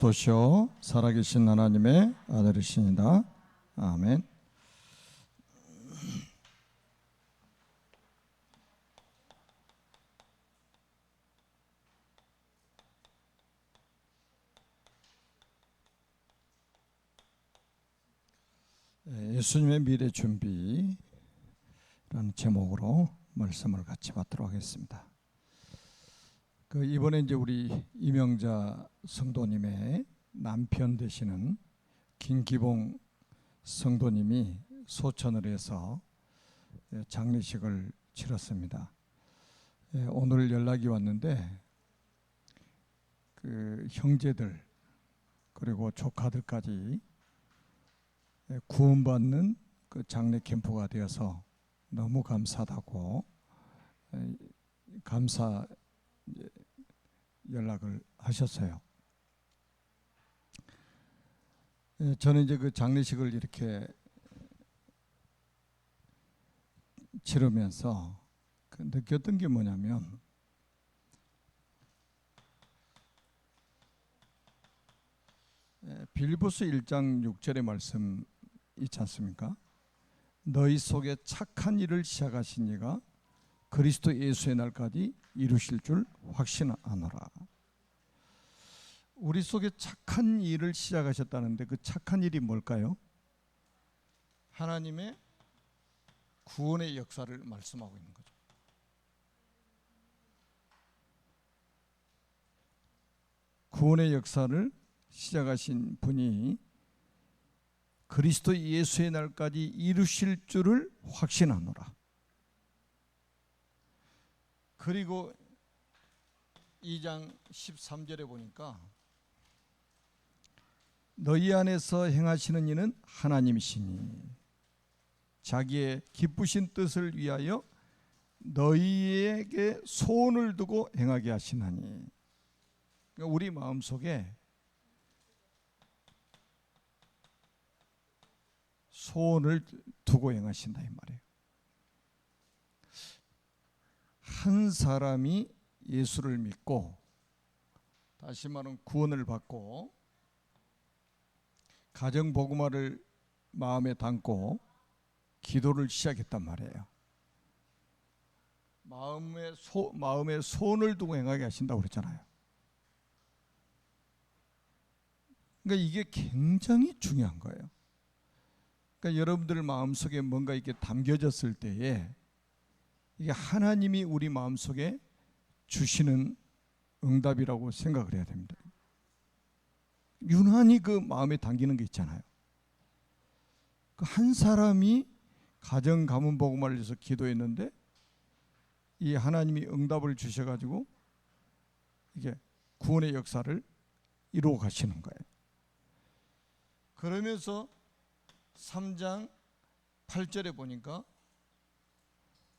도시오 살아계신 하나님의 아들이시니다. 아멘. 예수님의 미래 준비라는 제목으로 말씀을 같이 받도록 하겠습니다. 이번에 이제 우리 이명자 성도님의 남편 되시는 김기봉 성도님이 소천을 해서 장례식을 치렀습니다. 오늘 연락이 왔는데 그 형제들 그리고 조카들까지 구원받는 그 장례 캠프가 되어서 너무 감사하다고 감사 연락을 하셨어요. 저는 이제 그 장례식을 이렇게 치르면서 느꼈던 게 뭐냐면 빌립보서 1장 6절의 말씀 있지 않습니까? 너희 속에 착한 일을 시작하신 이가 그리스도 예수의 날까지 이루실 줄 확신하노라. 우리 속에 착한 일을 시작하셨다는데 그 착한 일이 뭘까요? 하나님의 구원의 역사를 말씀하고 있는 거죠. 구원의 역사를 시작하신 분이 그리스도 예수의 날까지 이루실 줄을 확신하노라. 그리고 2장 13절에 보니까 너희 안에서 행하시는 이는 하나님이시니 자기의 기쁘신 뜻을 위하여 너희에게 소원을 두고 행하게 하시나니. 그러니까 우리 마음속에 소원을 두고 행하신다 이 말이에요. 한 사람이 예수를 믿고 다시 말하면 구원을 받고 가정 복음화를 마음에 담고 기도를 시작했단 말이에요. 마음에 소원을 두고 행하게 하신다고 그랬잖아요. 그러니까 이게 굉장히 중요한 거예요. 그러니까 여러분들 마음속에 뭔가 이렇게 담겨졌을 때에 이게 하나님이 우리 마음속에 주시는 응답이라고 생각을 해야 됩니다. 유난히 그 마음에 담기는 게 있잖아요. 그 한 사람이 가정 가문 복음화를 위해서 기도했는데 이 하나님이 응답을 주셔가지고 이게 구원의 역사를 이루어 가시는 거예요. 그러면서 3장 8절에 보니까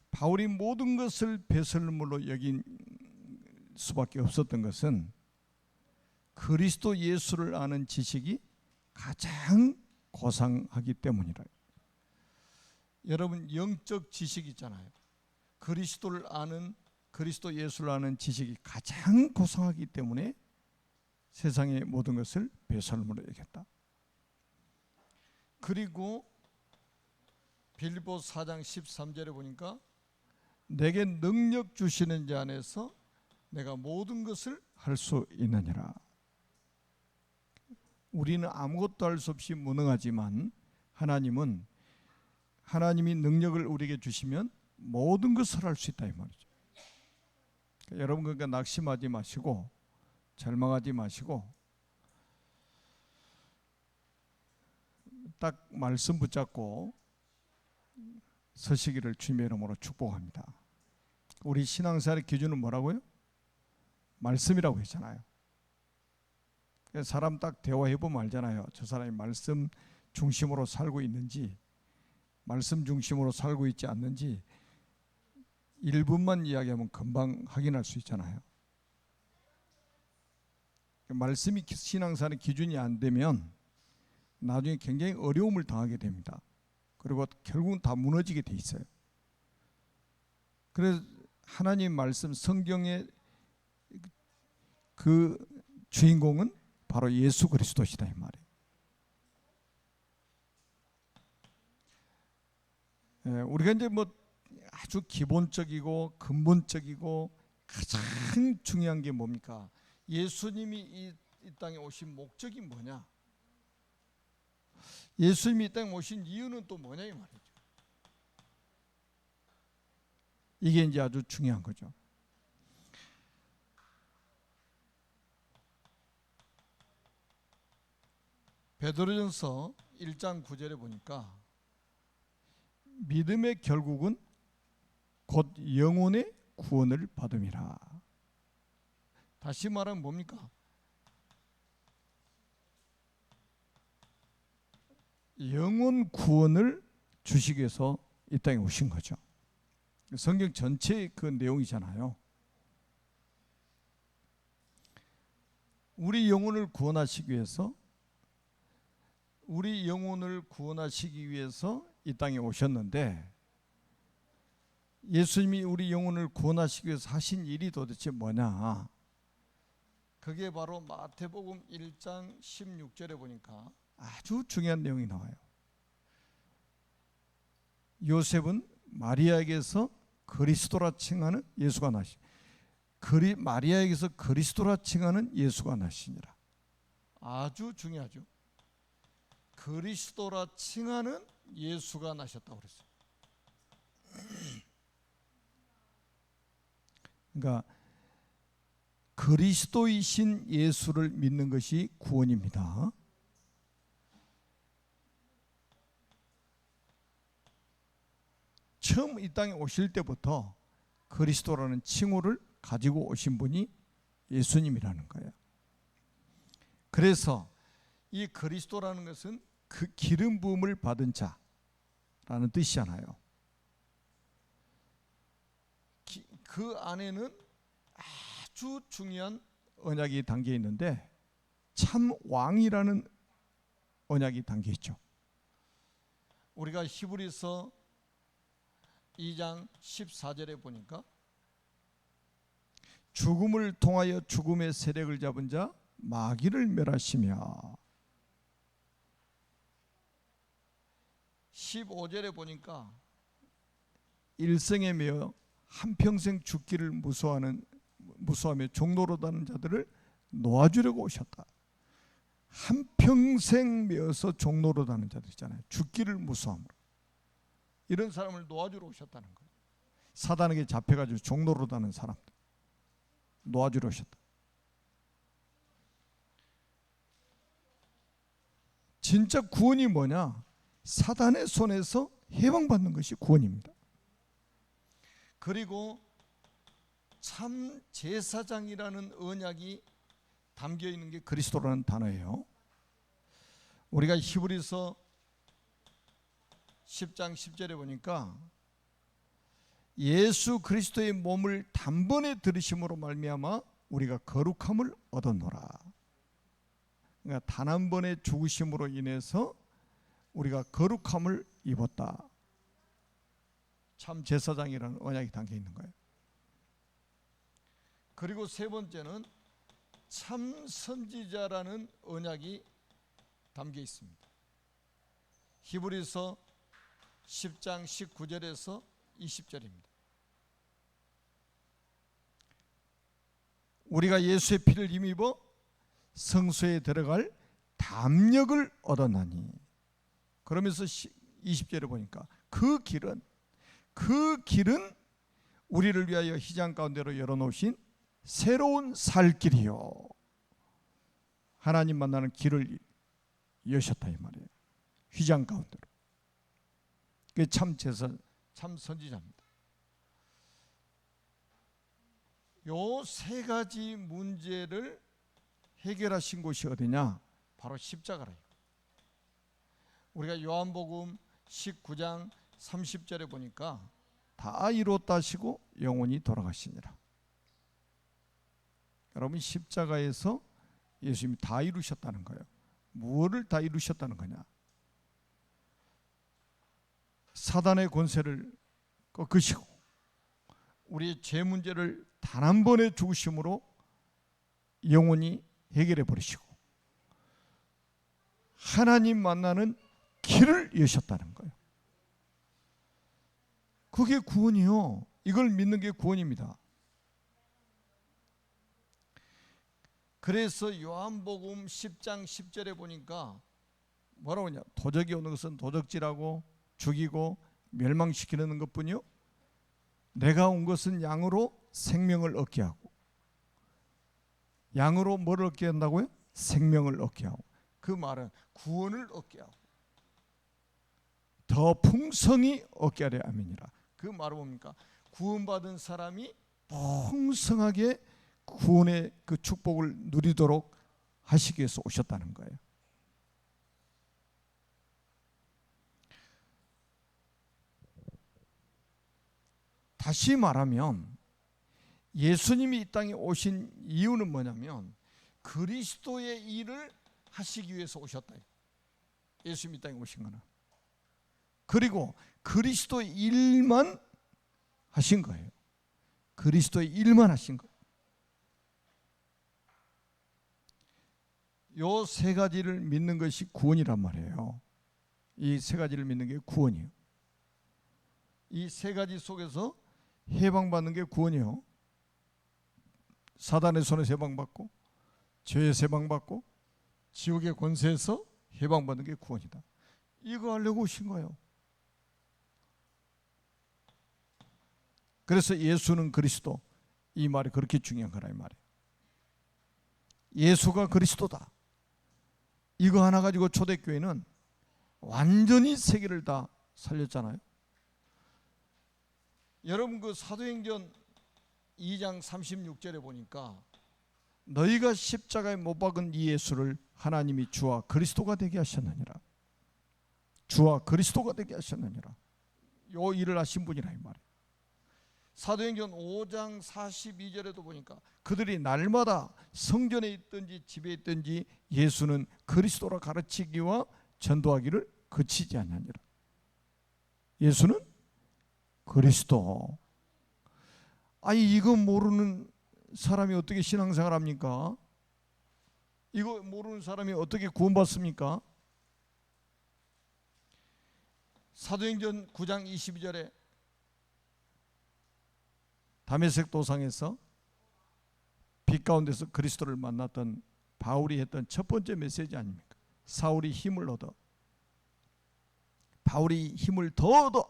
바울이 모든 것을 배설물로 여긴 수밖에 없었던 것은 그리스도 예수를 아는 지식이 가장 고상하기 때문이라. 여러분 영적 지식 있잖아요. 그리스도를 아는 그리스도 예수를 아는 지식이 가장 고상하기 때문에 세상의 모든 것을 배설물로 여겼다. 그리고 빌립보 4장 13절에 보니까 내게 능력 주시는 자 안에서 내가 모든 것을 할 수 있느니라. 우리는 아무것도 할 수 없이 무능하지만 하나님은 하나님이 능력을 우리에게 주시면 모든 것을 할 수 있다 이 말이죠. 여러분 그러니까 낙심하지 마시고 절망하지 마시고 딱 말씀 붙잡고 서시기를 주님의 이름으로 축복합니다. 우리 신앙생활의 기준은 뭐라고요? 말씀이라고 했잖아요. 사람 딱 대화해보면 알잖아요. 저 사람이 말씀 중심으로 살고 있는지 말씀 중심으로 살고 있지 않는지 1분만 이야기하면 금방 확인할 수 있잖아요. 말씀이 신앙생활의 기준이 안 되면 나중에 굉장히 어려움을 당하게 됩니다. 그리고 결국은 다 무너지게 돼 있어요. 그래서 하나님 말씀 성경의 그 주인공은 바로 예수 그리스도시다 이 말이에요. 우리가 이제 뭐 아주 기본적이고 근본적이고 가장 중요한 게 뭡니까? 예수님이 이 땅에 오신 목적이 뭐냐? 예수님이 이 땅에 오신 이유는 또 뭐냐 이 말이죠. 이게 이제 아주 중요한 거죠. 베드로전서 1장 9절에 보니까 믿음의 결국은 곧 영혼의 구원을 받음이라. 다시 말하면 뭡니까? 영혼 구원을 주시기 위해서 이 땅에 오신 거죠. 성경 전체의 그 내용이잖아요. 우리 영혼을 구원하시기 위해서 이 땅에 오셨는데, 예수님이 우리 영혼을 구원하시기 위해서 하신 일이 도대체 뭐냐? 그게 바로 마태복음 1장 16절에 보니까 아주 중요한 내용이 나와요. 요셉은 마리아에게서 그리스도라 칭하는 예수가 나시. 마리아에게서 그리스도라 칭하는 예수가 나시니라. 아주 중요하죠. 그리스도라 칭하는 예수가 나셨다고 그랬어요. 그러니까 그리스도이신 예수를 믿는 것이 구원입니다. 처음 이 땅에 오실 때부터 그리스도라는 칭호를 가지고 오신 분이 예수님이라는 거예요. 그래서 이 그리스도라는 것은 그 기름 부음을 받은 자라는 뜻이잖아요. 그 안에는 아주 중요한 언약이 담겨 있는데 참 왕이라는 언약이 담겨 있죠. 우리가 히브리서 2장 14절에 보니까 죽음을 통하여 죽음의 세력을 잡은 자 마귀를 멸하시며, 15절에 보니까 일생에 매여 한평생 죽기를 무서워하며 종노릇하는 자들을 놓아주려고 오셨다. 한평생 매어서 종노릇하는 자들 있잖아요. 죽기를 무서워함으로 이런 사람을 놓아주러 오셨다는 거예요. 사단에게 잡혀가지고 종노릇하는 사람들 놓아주러 오셨다. 진짜 구원이 뭐냐? 사단의 손에서 해방받는 것이 구원입니다. 그리고 참 제사장이라는 언약이 담겨 있는 게 그리스도라는 단어예요. 우리가 히브리서 10장 10절에 보니까 예수 그리스도의 몸을 단번에 들으심으로 말미암아 우리가 거룩함을 얻었노라. 그러니까 단 한 번의 죽으심으로 인해서 우리가 거룩함을 입었다. 참 제사장이라는 언약이 담겨 있는 거예요. 그리고 세 번째는 참 선지자라는 언약이 담겨 있습니다. 히브리서 10장 19절에서 20절입니다. 우리가 예수의 피를 힘입어 성소에 들어갈 담력을 얻었나니, 그러면서 20절에 보니까 그 길은 우리를 위하여 휘장 가운데로 열어놓으신 새로운 살 길이요, 하나님 만나는 길을 여셨다 이 말이에요. 휘장 가운데로. 그게 참 선지자입니다. 요 세 가지 문제를 해결하신 곳이 어디냐? 바로 십자가라. 우리가 요한복음 19장 30절에 보니까 다 이루었다 하시고 영원히 돌아가시니라. 여러분, 십자가에서 예수님이 다 이루셨다는 거예요. 무엇을 다 이루셨다는 거냐? 사단의 권세를 꺾으시고 우리의 죄 문제를 단 한 번의 죽으심으로 영원히 해결해 버리시고, 하나님 만나는 길을 여셨다는 거예요. 그게 구원이요. 이걸 믿는 게 구원입니다. 그래서 요한복음 10장 10절에 보니까 뭐라고 하냐, 도적이 오는 것은 도적질하고 죽이고 멸망시키는 것뿐이요, 내가 온 것은 양으로 생명을 얻게 하고. 양으로 뭘 얻게 한다고요? 생명을 얻게 하고. 그 말은 구원을 얻게 하고 더 풍성히 얻게 하려 함이니라. 그 말은 뭡니까? 구원받은 사람이 풍성하게 구원의 그 축복을 누리도록 하시기 위해서 오셨다는 거예요. 다시 말하면 예수님이 이 땅에 오신 이유는 뭐냐면 그리스도의 일을 하시기 위해서 오셨다. 예수님이 이 땅에 오신 거는. 그리고 그리스도의 일만 하신 거예요. 그리스도의 일만 하신 거예요. 요 세 가지를 믿는 것이 구원이란 말이에요. 이 세 가지를 믿는 게 구원이에요. 이 세 가지 속에서 해방받는 게 구원이요. 사단의 손에서 해방받고 죄에서 해방받고 지옥의 권세에서 해방받는 게 구원이다. 이거 하려고 오신 거예요. 그래서 예수는 그리스도, 이 말이 그렇게 중요한 거라 이 말이에요. 예수가 그리스도다. 이거 하나 가지고 초대교회는 완전히 세계를 다 살렸잖아요. 여러분 그 사도행전 2장 36절에 보니까 너희가 십자가에 못 박은 이 예수를 하나님이 주와 그리스도가 되게 하셨느니라. 주와 그리스도가 되게 하셨느니라. 요 일을 하신 분이라 이 말이에요. 사도행전 5장 42절에도 보니까 그들이 날마다 성전에 있든지 집에 있든지 예수는 그리스도라 가르치기와 전도하기를 그치지 않느니라. 예수는 그리스도. 아니 이거 모르는 사람이 어떻게 신앙생활 합니까? 이거 모르는 사람이 어떻게 구원받습니까? 사도행전 9장 22절에 다메섹 도상에서 빛 가운데서 그리스도를 만났던 바울이 했던 첫 번째 메시지 아닙니까? 사울이 힘을 얻어, 바울이 힘을 더 얻어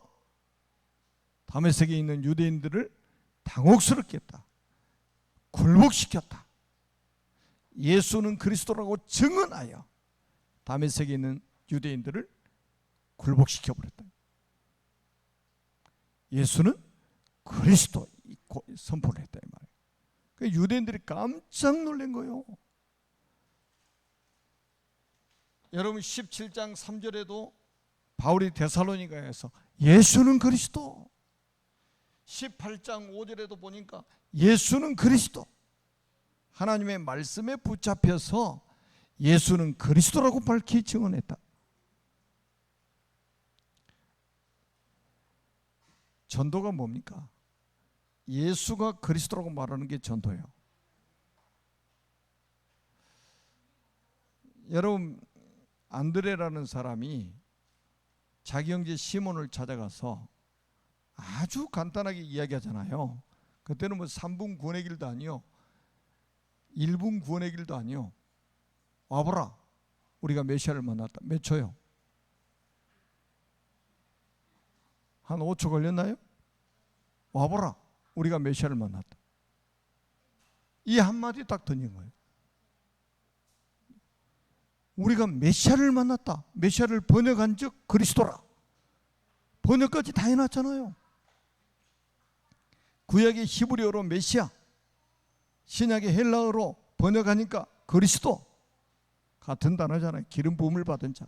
다메섹에 있는 유대인들을 당혹스럽게 했다. 굴복시켰다. 예수는 그리스도라고 증언하여 다메섹에 있는 유대인들을 굴복시켜버렸다. 예수는 그리스도 선포를 했다 이 말이에요. 그러니까 유대인들이 깜짝 놀란 거예요. 여러분 17장 3절에도 바울이 데살로니가에서 예수는 그리스도, 18장 5절에도 보니까 예수는 그리스도, 하나님의 말씀에 붙잡혀서 예수는 그리스도라고 밝히 증언했다. 전도가 뭡니까? 예수가 그리스도라고 말하는 게 전도예요. 여러분 안드레라는 사람이 자기 형제 시몬을 찾아가서 아주 간단하게 이야기하잖아요. 그때는 뭐 3분 구원의 길도 아니요 1분 구원의 길도 아니요. 와보라, 우리가 메시아를 만났다. 몇 초요? 한 5초 걸렸나요? 와보라, 우리가 메시아를 만났다. 이 한마디 딱 던진 거예요. 우리가 메시아를 만났다. 메시아를 번역한 즉 그리스도라. 번역까지 다 해놨잖아요. 구약의 히브리어로 메시아, 신약의 헬라어로 번역하니까 그리스도, 같은 단어잖아요. 기름 부음을 받은 자.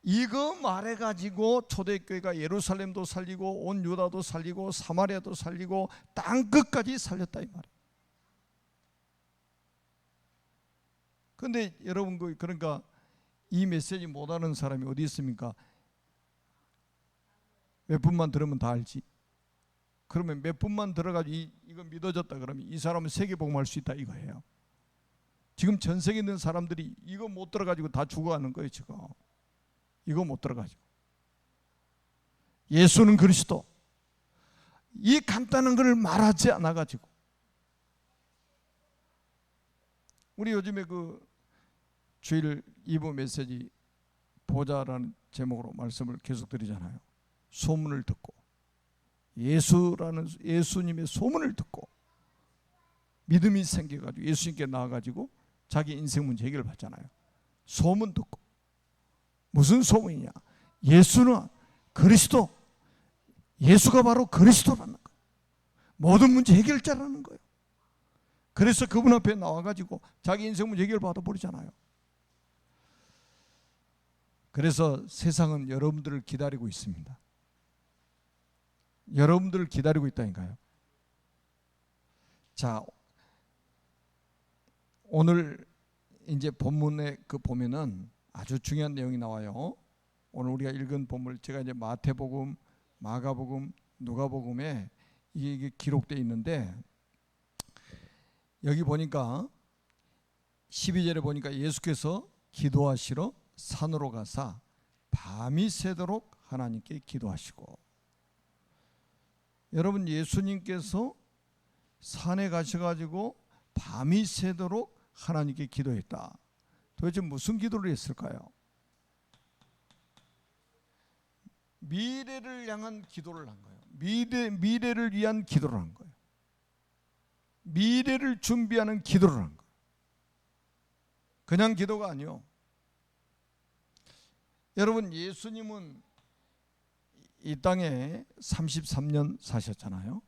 이거 말해가지고 초대교회가 예루살렘도 살리고 온 유다도 살리고 사마리아도 살리고 땅끝까지 살렸다 이 말이에요. 그런데 여러분 그러니까 이 메시지 못하는 사람이 어디 있습니까? 몇 분만 들으면 다 알지. 그러면 몇 분만 들어가지고 이거 믿어졌다 그러면 이 사람은 세계복음할 수 있다 이거예요. 지금 전 세계에 있는 사람들이 이거 못 들어가지고 다 죽어가는 거예요. 지금 이거 못 들어가지고. 예수는 그리스도, 이 간단한 걸 말하지 않아가지고. 우리 요즘에 그 주일 2부 메시지 보좌라는 제목으로 말씀을 계속 드리잖아요. 소문을 듣고, 예수님의 소문을 듣고 믿음이 생겨가지고 예수님께 나와가지고 자기 인생 문제 해결받잖아요. 소문 듣고. 무슨 소문이냐? 예수는 그리스도, 예수가 바로 그리스도라는 거예요. 모든 문제 해결자라는 거예요. 그래서 그분 앞에 나와가지고 자기 인생 문제 해결 받아버리잖아요. 그래서 세상은 여러분들을 기다리고 있습니다. 여러분들을 기다리고 있다니까요. 자, 오늘 이제 본문에 그 보면은 아주 중요한 내용이 나와요. 오늘 우리가 읽은 본문, 제가 이제 마태복음, 마가복음, 누가복음에 이게 기록되어 있는데, 여기 보니까 12절에 보니까 예수께서 기도하시러 산으로 가사 밤이 새도록 하나님께 기도하시고. 여러분, 예수님께서 산에 가셔가지고 밤이 새도록 하나님께 기도했다. 도대체 무슨 기도를 했을까요? 미래를 향한 기도를 한 거예요. 미래를 위한 기도를 한 거예요. 미래를 준비하는 기도를 한 거예요. 그냥 기도가 아니요. 여러분, 예수님은 이 땅에 33년 사셨잖아요.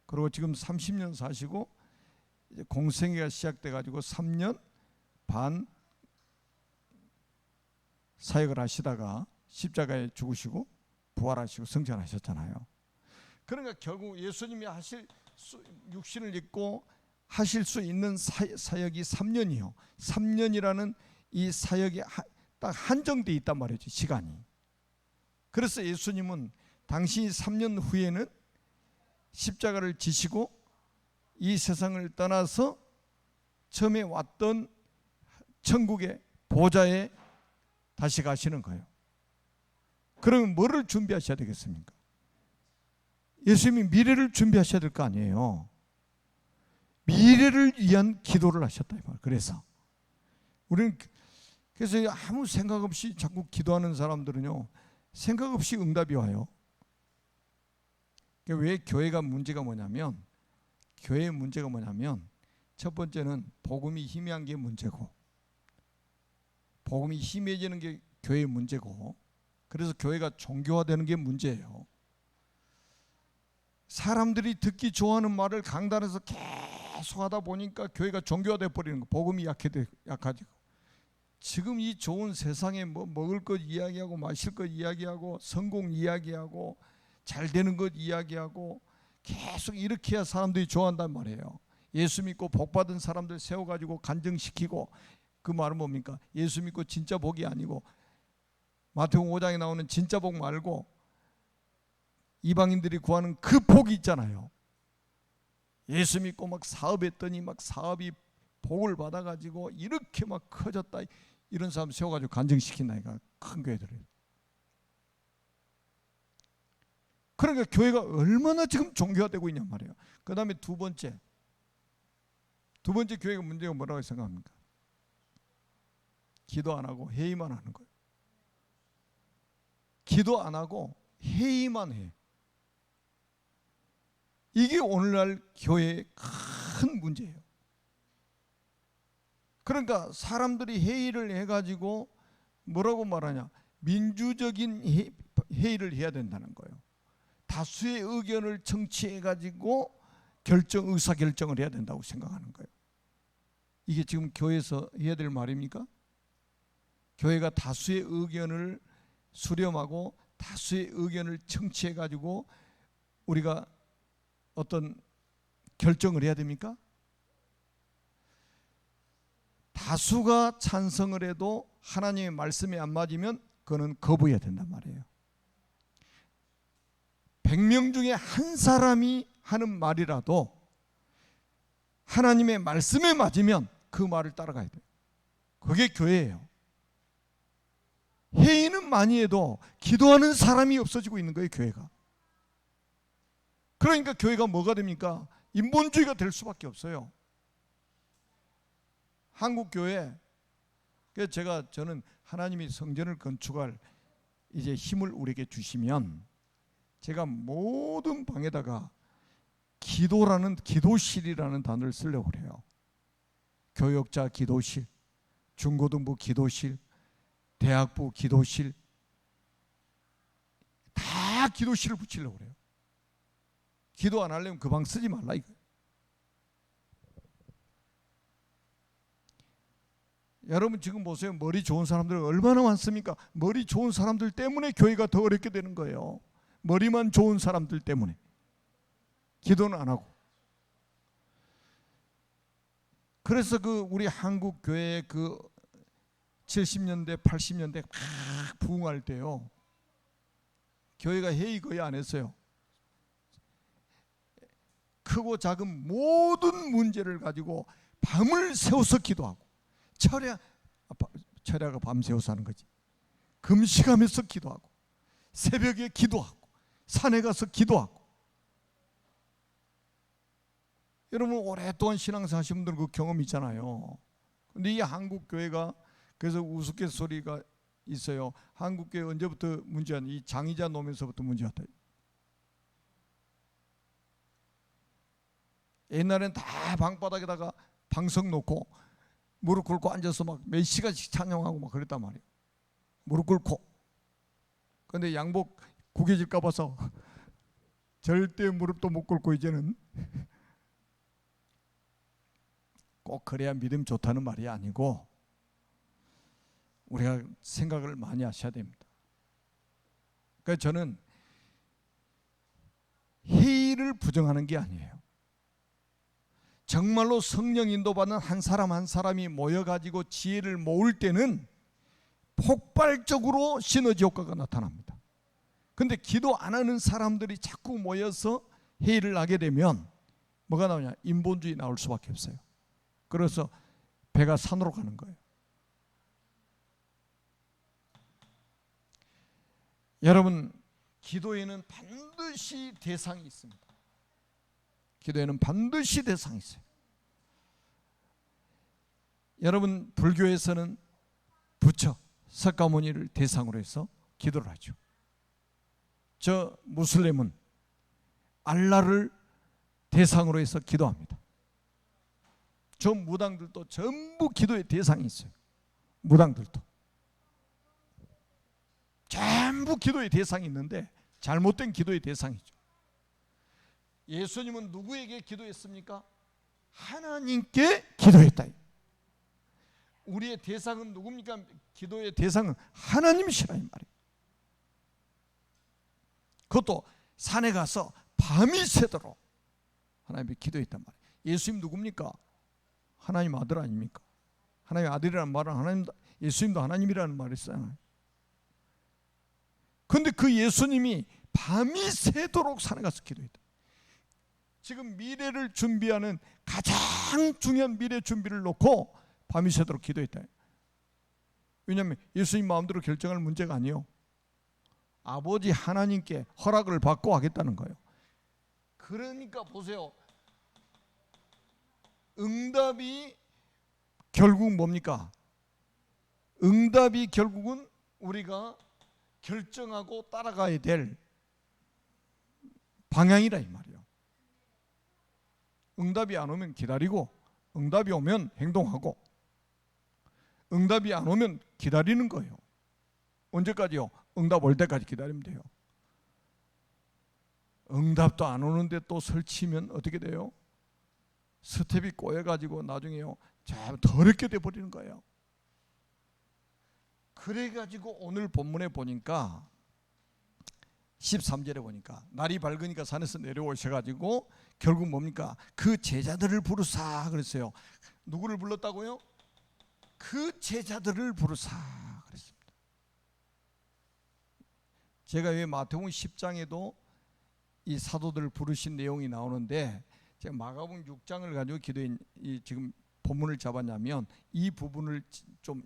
그리고 지금 30년 사시고 이제 공생애가 시작돼 가지고 3년 반 사역을 하시다가 십자가에 죽으시고 부활하시고 승천하셨잖아요. 그러니까 결국 예수님이 육신을 입고 하실 수 있는 사역이 3년이요. 3년이라는 이 사역이 딱 한정되어 있단 말이죠, 시간이. 그래서 예수님은 당신이 3년 후에는 십자가를 지시고 이 세상을 떠나서 처음에 왔던 천국의 보좌에 다시 가시는 거예요. 그러면 뭐를 준비하셔야 되겠습니까? 예수님이 미래를 준비하셔야 될 거 아니에요. 미래를 위한 기도를 하셨다 이 말. 그래서 우리는 그래서 아무 생각 없이 자꾸 기도하는 사람들은요, 생각 없이 응답이 와요. 왜 교회가 문제가 뭐냐면, 교회의 문제가 뭐냐면, 첫 번째는 복음이 희미한 게 문제고, 복음이 희미해지는 게 교회의 문제고, 그래서 교회가 종교화되는 게 문제예요. 사람들이 듣기 좋아하는 말을 강단에서 계속 하다 보니까 교회가 종교화돼 버리는 거. 복음이 약하지고. 지금 이 좋은 세상에 뭐 먹을 것 이야기하고 마실 것 이야기하고 성공 이야기하고 잘 되는 것 이야기하고 계속 이렇게 해야 사람들이 좋아한단 말이에요. 예수 믿고 복 받은 사람들 세워가지고 간증시키고, 그 말은 뭡니까? 예수 믿고 진짜 복이 아니고 마태복음 5장에 나오는 진짜 복 말고 이방인들이 구하는 그 복이 있잖아요. 예수 믿고 막 사업했더니 막 사업이 복을 받아가지고 이렇게 막 커졌다, 이런 사람 세워가지고 간증시킨다니까, 큰 교회들이. 그러니까 교회가 얼마나 지금 종교화되고 있냔 말이에요. 그 다음에 두 번째 교회가 문제가 뭐라고 생각합니까? 기도 안 하고 회의만 하는 거예요. 기도 안 하고 회의만 해. 이게 오늘날 교회의 큰 문제예요. 그러니까 사람들이 회의를 해가지고 뭐라고 말하냐? 민주적인 회의를 해야 된다는 거예요. 다수의 의견을 청취해가지고 의사결정을 해야 된다고 생각하는 거예요. 이게 지금 교회에서 해야 될 말입니까? 교회가 다수의 의견을 수렴하고 다수의 의견을 청취해가지고 우리가 어떤 결정을 해야 됩니까? 다수가 찬성을 해도 하나님의 말씀에 안 맞으면 그거는 거부해야 된단 말이에요. 100명 중에 한 사람이 하는 말이라도 하나님의 말씀에 맞으면 그 말을 따라가야 돼요. 그게 교회예요. 회의는 많이 해도 기도하는 사람이 없어지고 있는 거예요, 교회가. 그러니까 교회가 뭐가 됩니까? 인본주의가 될 수밖에 없어요. 한국 교회, 저는 하나님이 성전을 건축할 이제 힘을 우리에게 주시면 제가 모든 방에다가 기도실이라는 단어를 쓰려고 그래요. 교역자 기도실, 중고등부 기도실, 대학부 기도실, 다 기도실을 붙이려고 그래요. 기도 안 하려면 그 방 쓰지 말라 이거. 여러분 지금 보세요. 머리 좋은 사람들 얼마나 많습니까? 머리 좋은 사람들 때문에 교회가 더 어렵게 되는 거예요. 머리만 좋은 사람들 때문에 기도는 안 하고. 그래서 우리 한국 교회 70년대 80년대 막 부흥할 때요, 교회가 회의 거의 안 했어요. 크고 작은 모든 문제를 가지고 밤을 새워서 기도하고, 철야가 밤 새워서 하는 거지. 금식하면서 기도하고, 새벽에 기도하고, 산에 가서 기도하고. 여러분 오랫동안 신앙생활 하신 분들은 그 경험 있잖아요. 근데 이 한국 교회가, 그래서 우스갯소리가 있어요. 한국 교회 언제부터 문제였냐? 이 장의자 노면서부터 문제였다. 옛날엔 다 방바닥에다가 방석 놓고 무릎 꿇고 앉아서 막 몇 시간씩 찬양하고 막 그랬단 말이에요. 무릎 꿇고. 근데 양복 구겨질까 봐서 절대 무릎도 못 꿇고, 이제는 꼭 그래야 믿음 좋다는 말이 아니고 우리가 생각을 많이 하셔야 됩니다. 그러니까 저는 회의를 부정하는 게 아니에요. 정말로 성령 인도받는 한 사람 한 사람이 모여가지고 지혜를 모을 때는 폭발적으로 시너지 효과가 나타납니다. 근데 기도 안 하는 사람들이 자꾸 모여서 회의를 하게 되면 뭐가 나오냐? 인본주의 나올 수밖에 없어요. 그래서 배가 산으로 가는 거예요. 여러분, 기도에는 반드시 대상이 있습니다. 기도에는 반드시 대상이 있어요. 여러분, 불교에서는 부처, 석가모니를 대상으로 해서 기도를 하죠. 저 무슬림은 알라를 대상으로 해서 기도합니다. 저 무당들도 전부 기도의 대상이 있어요. 무당들도 전부 기도의 대상이 있는데 잘못된 기도의 대상이죠. 예수님은 누구에게 기도했습니까? 하나님께 기도했다. 우리의 대상은 누굽니까? 기도의 대상은 하나님이시라 이 말이에요. 그것도 산에 가서 밤이 새도록 하나님께 기도했단 말이에요. 예수님 누굽니까? 하나님 아들 아닙니까? 하나님 아들이라는 말은 예수님도 하나님이라는 말이 있잖아요. 그런데 그 예수님이 밤이 새도록 산에 가서 기도했다. 지금 미래를 준비하는 가장 중요한 미래 준비를 놓고 밤이 새도록 기도했다. 왜냐하면 예수님 마음대로 결정할 문제가 아니에요. 아버지 하나님께 허락을 받고 하겠다는 거예요. 그러니까 보세요. 응답이 결국 뭡니까? 응답이 결국은 우리가 결정하고 따라가야 될 방향이라 이 말이에요. 응답이 안 오면 기다리고, 응답이 오면 행동하고, 응답이 안 오면 기다리는 거예요. 언제까지요? 응답 올 때까지 기다리면 돼요. 응답도 안 오는데 또 설치면 어떻게 돼요? 스텝이 꼬여가지고 나중에요, 참 더럽게 돼버리는 거예요. 그래가지고 오늘 본문에 보니까 13절에 보니까 날이 밝으니까 산에서 내려오셔가지고 결국 뭡니까? 그 제자들을 부르사 그랬어요. 누구를 불렀다고요? 그 제자들을 부르사 그랬습니다. 제가 왜 마태복음 10장에도 이 사도들을 부르신 내용이 나오는데, 제가 마가복음 6장을 가지고 지금 본문을 잡았냐면 이 부분을 좀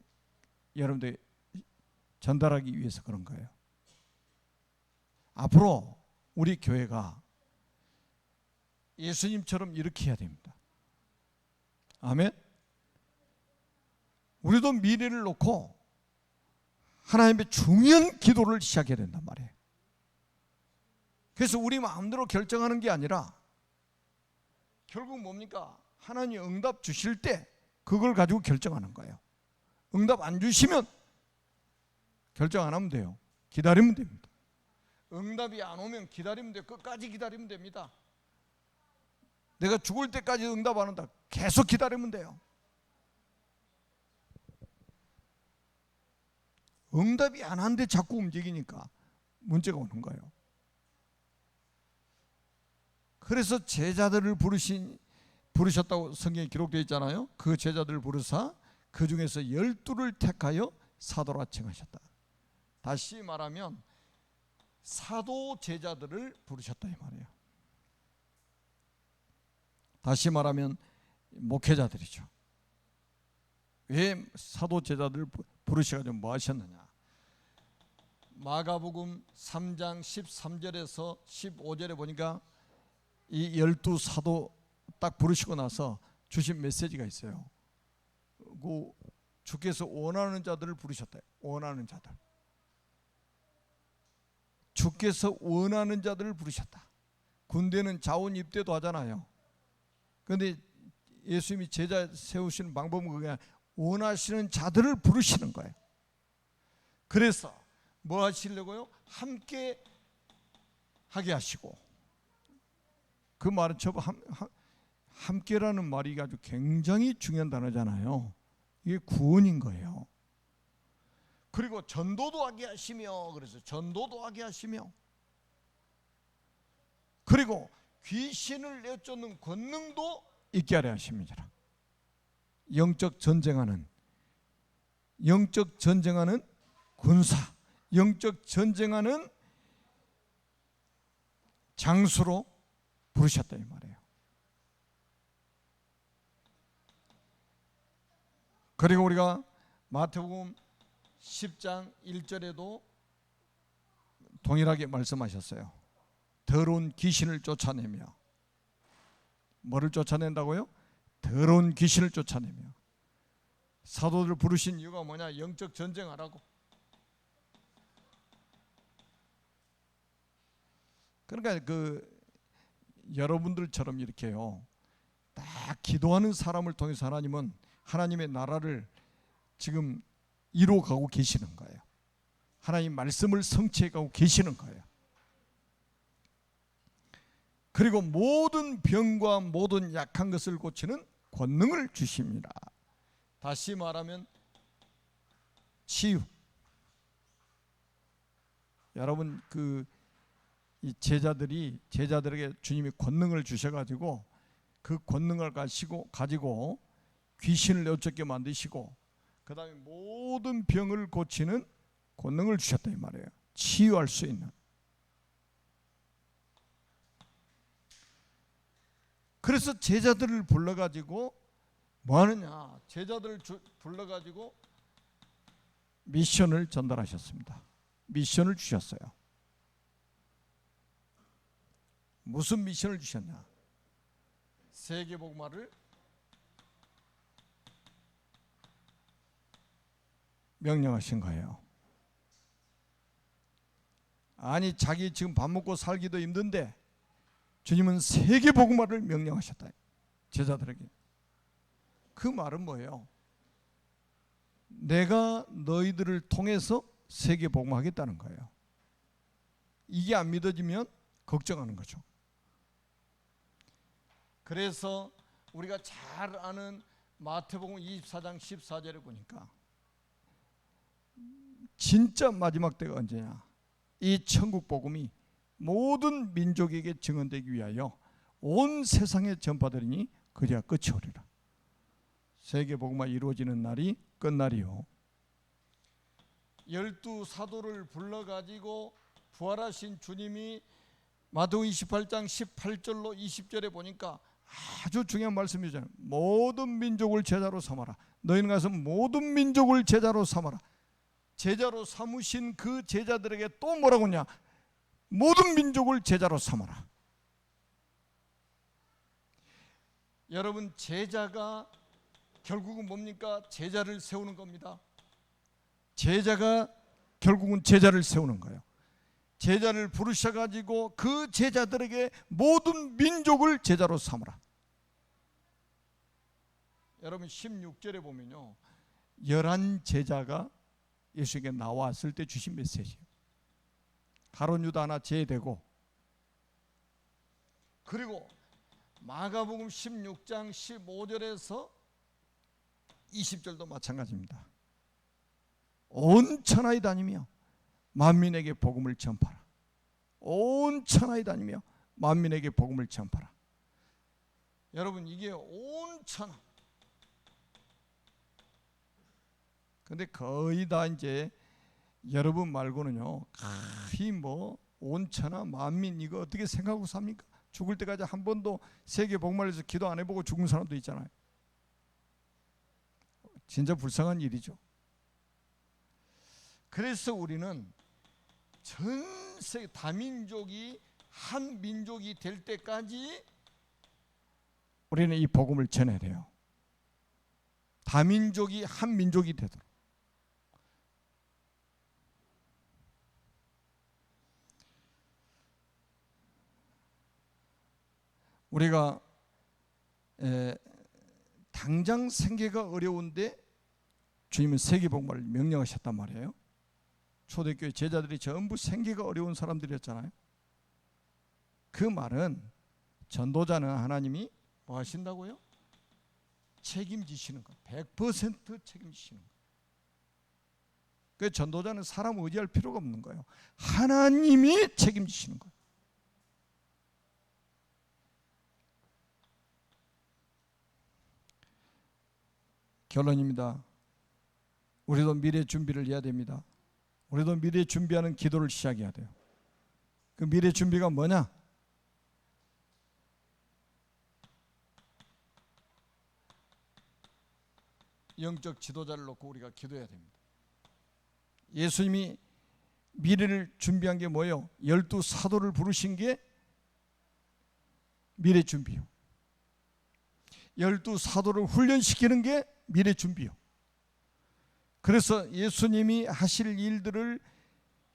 여러분들 전달하기 위해서 그런 거예요. 앞으로 우리 교회가 예수님처럼 이렇게 해야 됩니다. 아멘. 우리도 미래를 놓고 하나님의 중요한 기도를 시작해야 된단 말이에요. 그래서 우리 마음대로 결정하는 게 아니라 결국 뭡니까? 하나님이 응답 주실 때 그걸 가지고 결정하는 거예요. 응답 안 주시면 결정 안 하면 돼요. 기다리면 됩니다. 응답이 안 오면 기다리면 돼요. 끝까지 기다리면 됩니다. 내가 죽을 때까지 응답 안 온다. 계속 기다리면 돼요. 응답이 안 하는데 자꾸 움직이니까 문제가 오는 거예요. 그래서 제자들을 부르셨다고 성경에 기록되어 있잖아요. 그 제자들을 부르사 그 중에서 12를 택하여 사도라 칭하셨다. 다시 말하면 사도 제자들을 부르셨다 이 말이에요. 다시 말하면 목회자들이죠. 왜 사도 제자들을 부르셔가지고 뭐 하셨느냐? 마가복음 3장 13절에서 15절에 보니까 이 12사도 딱 부르시고 나서 주신 메시지가 있어요. 그 주께서 원하는 자들을 부르셨다. 원하는 자들. 주께서 원하는 자들을 부르셨다. 군대는 자원 입대도 하잖아요. 그런데 예수님이 제자 세우시는 방법은 그냥 원하시는 자들을 부르시는 거예요. 그래서 뭐 하시려고요? 함께 하게 하시고. 그 말은 함께라는 말이 아주 굉장히 중요한 단어잖아요. 이게 구원인 거예요. 그리고 전도도 하게 하시며, 그래서 전도도 하게 하시며, 그리고 귀신을 내쫓는 권능도 있게 하려 하십니다. 영적 전쟁하는 군사, 영적 전쟁하는 장수로 부르셨다 이 말이에요. 그리고 우리가 마태복음 10장 1절에도 동일하게 말씀하셨어요. 더러운 귀신을 쫓아내며. 뭐를 쫓아낸다고요? 더러운 귀신을 쫓아내며. 사도들 부르신 이유가 뭐냐? 영적 전쟁하라고. 그러니까 여러분들처럼 이렇게요, 딱 기도하는 사람을 통해서 하나님은 하나님의 나라를 지금 이루어가고 계시는 거예요. 하나님 말씀을 성취해가고 계시는 거예요. 그리고 모든 병과 모든 약한 것을 고치는 권능을 주십니다. 다시 말하면 치유. 여러분 이 제자들에게 주님이 권능을 주셔가지고 그 권능을 가지고 귀신을 내쫓게 만드시고 그 다음에 모든 병을 고치는 권능을 주셨다 이 말이에요. 치유할 수 있는. 그래서 제자들을 불러가지고 뭐 하느냐? 제자들을 불러가지고 미션을 전달하셨습니다. 미션을 주셨어요. 무슨 미션을 주셨냐? 세계복음화를 명령하신 거예요. 아니 자기 지금 밥 먹고 살기도 힘든데 주님은 세계복음화를 명령하셨다. 제자들에게. 그 말은 뭐예요? 내가 너희들을 통해서 세계복음화하겠다는 거예요. 이게 안 믿어지면 걱정하는 거죠. 그래서 우리가 잘 아는 마태복음 24장 14절에 보니까 진짜 마지막 때가 언제냐? 이 천국 복음이 모든 민족에게 증언되기 위하여 온 세상에 전파되리니 그리야 끝이 오리라. 세계 복음화 이루어지는 날이 끝날이요. 12사도를 불러가지고 부활하신 주님이 마태복음 28장 18절로 20절에 보니까 아주 중요한 말씀이잖아요. 모든 민족을 제자로 삼아라. 너희는 가서 모든 민족을 제자로 삼아라. 제자로 삼으신 그 제자들에게 또 뭐라고 하냐? 모든 민족을 제자로 삼아라. 여러분, 제자가 결국은 뭡니까? 제자를 세우는 겁니다. 제자가 결국은 제자를 세우는 거예요. 제자를 부르셔가지고 그 제자들에게 모든 민족을 제자로 삼으라. 여러분 16절에 보면요, 11 제자가 예수에게 나왔을 때 주신 메시지예요. 가룟 유다 하나 제외되고, 그리고 마가복음 16장 15절에서 20절도 마찬가지입니다. 온 천하에 다니며 만민에게 복음을 전파라. 온 천하에 다니며 만민에게 복음을 전파라. 여러분, 이게 온 천하. 근데 거의 다 이제 여러분 말고는요, 거의 뭐 온 천하 만민 이거 어떻게 생각하고 삽니까? 죽을 때까지 한 번도 세계 복음을 기도 안 해보고 죽은 사람도 있잖아요. 진짜 불쌍한 일이죠. 그래서 우리는 전 세계 다민족이 한 민족이 될 때까지 우리는 이 복음을 전해야 돼요. 다민족이 한 민족이 되도록. 우리가 당장 생계가 어려운데 주님은 세계복음을 명령하셨단 말이에요. 초대교회 제자들이 전부 생계가 어려운 사람들이었잖아요. 그 말은 전도자는 하나님이 뭐 하신다고요? 책임지시는 거, 100% 책임지시는 거. 그 전도자는 사람 의지할 필요가 없는 거예요. 하나님이 책임지시는 거예요. 결론입니다. 우리도 미래 준비를 해야 됩니다. 우리도 미래 준비하는 기도를 시작해야 돼요. 그 미래 준비가 뭐냐? 영적 지도자를 놓고 우리가 기도해야 됩니다. 예수님이 미래를 준비한 게 뭐예요? 12 사도를 부르신 게 미래 준비요. 12 사도를 훈련시키는 게 미래 준비요. 그래서 예수님이 하실 일들을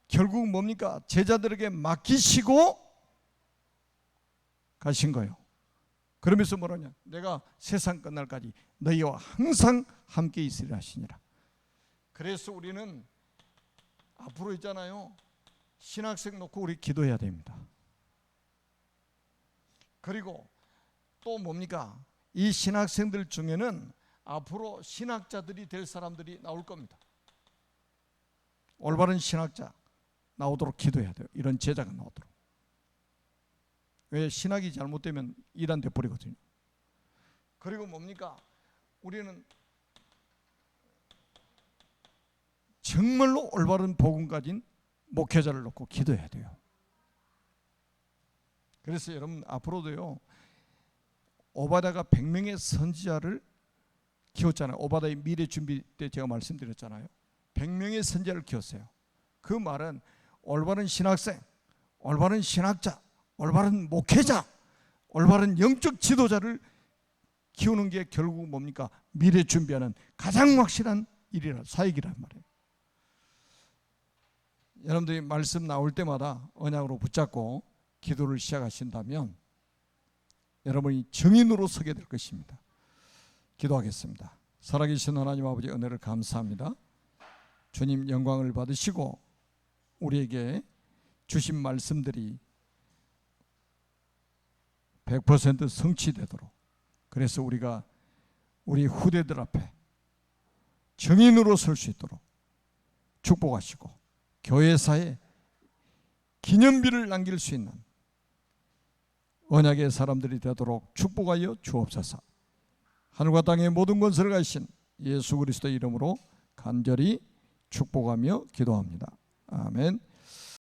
결국 뭡니까? 제자들에게 맡기시고 가신 거예요. 그러면서 뭐라냐? 내가 세상 끝날까지 너희와 항상 함께 있으리라 하시니라. 그래서 우리는 앞으로 있잖아요, 신학생 놓고 우리 기도해야 됩니다. 그리고 또 뭡니까? 이 신학생들 중에는 앞으로 신학자들이 될 사람들이 나올 겁니다. 올바른 신학자 나오도록 기도해야 돼요. 이런 제자가 나오도록. 왜? 신학이 잘못되면 이단 돼버리거든요. 그리고 뭡니까? 우리는 정말로 올바른 복음 가진 목회자를 놓고 기도해야 돼요. 그래서 여러분 앞으로도요, 오바다가 100명의 선지자를 키웠잖아요. 오바다의 미래 준비 때 제가 말씀드렸잖아요. 100명의 선지자를 키웠어요. 그 말은 올바른 신학생, 올바른 신학자, 올바른 목회자, 올바른 영적 지도자를 키우는 게 결국 뭡니까? 미래 준비하는 가장 확실한 일이라, 사역이란 말이에요. 여러분들이 말씀 나올 때마다 언약으로 붙잡고 기도를 시작하신다면 여러분이 증인으로 서게 될 것입니다. 기도하겠습니다. 살아계신 하나님 아버지, 은혜를 감사합니다. 주님 영광을 받으시고 우리에게 주신 말씀들이 100% 성취되도록, 그래서 우리가 우리 후대들 앞에 증인으로 설 수 있도록 축복하시고 교회사에 기념비를 남길 수 있는 언약의 사람들이 되도록 축복하여 주옵소서. 하늘과 땅의 모든 권세를 가지신 예수 그리스도의 이름으로 간절히 축복하며 기도합니다. 아멘.